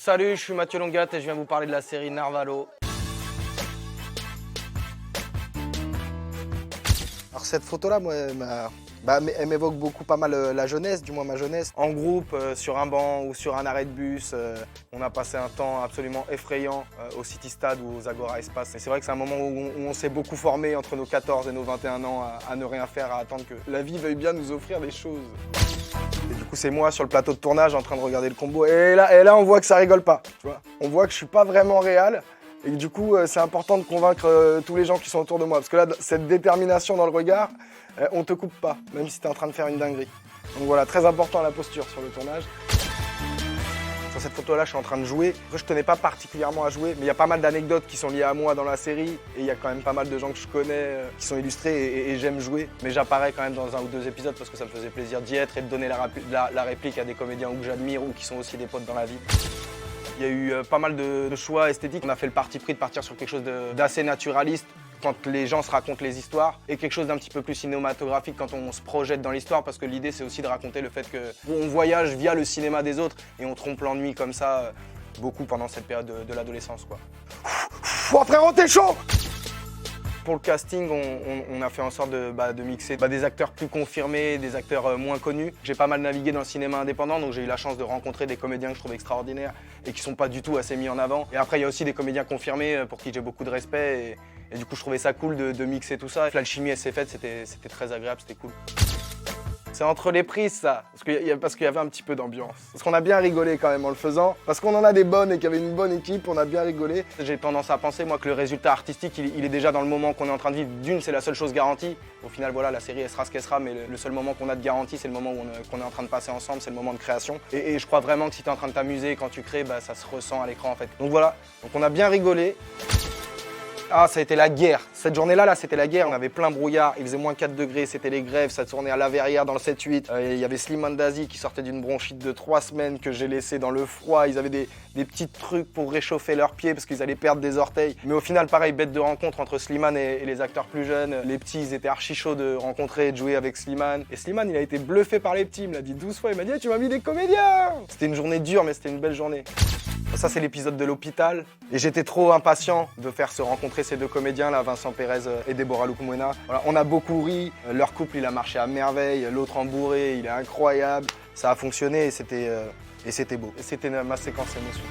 Salut, je suis Mathieu Longat et je viens vous parler de la série Narvalo. Alors cette photo-là, moi, elle m'évoque beaucoup pas mal la jeunesse, du moins ma jeunesse. En groupe, sur un banc ou sur un arrêt de bus, on a passé un temps absolument effrayant au City Stade ou aux Agora Espace. Et c'est vrai que c'est un moment où on s'est beaucoup formé entre nos 14 et nos 21 ans à ne rien faire, à attendre que la vie veuille bien nous offrir des choses. Et du coup, c'est moi sur le plateau de tournage en train de regarder le combo. Et là on voit que ça rigole pas. Tu vois, on voit que je suis pas vraiment réel. Et du coup, c'est important de convaincre tous les gens qui sont autour de moi. Parce que là, cette détermination dans le regard, on te coupe pas, même si tu es en train de faire une dinguerie. Donc voilà, très important la posture sur le tournage. Sur cette photo-là, je suis en train de jouer. Après, je tenais pas particulièrement à jouer, mais il y a pas mal d'anecdotes qui sont liées à moi dans la série. Et il y a quand même pas mal de gens que je connais qui sont illustrés et j'aime jouer. Mais j'apparais quand même dans un ou deux épisodes parce que ça me faisait plaisir d'y être et de donner la réplique à des comédiens que j'admire ou qui sont aussi des potes dans la vie. Il y a eu pas mal de choix esthétiques. On a fait le parti pris de partir sur quelque chose d'assez naturaliste quand les gens se racontent les histoires et quelque chose d'un petit peu plus cinématographique quand on se projette dans l'histoire parce que l'idée c'est aussi de raconter le fait qu'on voyage via le cinéma des autres et on trompe l'ennui comme ça beaucoup pendant cette période de l'adolescence, quoi. Oh frérot, t'es chaud! Pour le casting, on a fait en sorte de mixer des acteurs plus confirmés, des acteurs moins connus. J'ai pas mal navigué dans le cinéma indépendant, donc j'ai eu la chance de rencontrer des comédiens que je trouve extraordinaires et qui sont pas du tout assez mis en avant. Et après, il y a aussi des comédiens confirmés pour qui j'ai beaucoup de respect. Et du coup, je trouvais ça cool de mixer tout ça. L'alchimie, elle s'est faite, c'était très agréable, c'était cool. C'est entre les prises, ça, parce qu'il y avait un petit peu d'ambiance. Parce qu'on a bien rigolé quand même en le faisant. Parce qu'on en a des bonnes et qu'il y avait une bonne équipe, on a bien rigolé. J'ai tendance à penser, moi, que le résultat artistique, il est déjà dans le moment qu'on est en train de vivre. D'une, c'est la seule chose garantie. Au final, voilà, la série, elle sera ce qu'elle sera, mais le seul moment qu'on a de garantie, c'est le moment qu'on est en train de passer ensemble, c'est le moment de création. Et je crois vraiment que si tu es en train de t'amuser quand tu crées, ça se ressent à l'écran, en fait. Donc voilà, donc on a bien rigolé. Ah, ça a été la guerre. Cette journée-là, c'était la guerre. On avait plein brouillard, il faisait moins 4 degrés, c'était les grèves, ça tournait à la verrière dans le 7-8. Il y avait Slimane Dazi qui sortait d'une bronchite de 3 semaines que j'ai laissé dans le froid. Ils avaient des petits trucs pour réchauffer leurs pieds parce qu'ils allaient perdre des orteils. Mais au final, pareil, bête de rencontre entre Slimane et les acteurs plus jeunes. Les petits, ils étaient archi chauds de rencontrer et de jouer avec Slimane. Et Slimane, il a été bluffé par les petits. Il me l'a dit 12 fois. Il m'a dit hey, tu m'as mis des comédiens. C'était une journée dure, mais c'était une belle journée. Ça, c'est l'épisode de l'hôpital. Et j'étais trop impatient de faire se rencontrer ces deux comédiens, là, Vincent Pérez et Deborah Lukumwena. Voilà, on a beaucoup ri. Leur couple, il a marché à merveille. L'autre embourré, il est incroyable. Ça a fonctionné et c'était beau. Et c'était ma séquence émotion.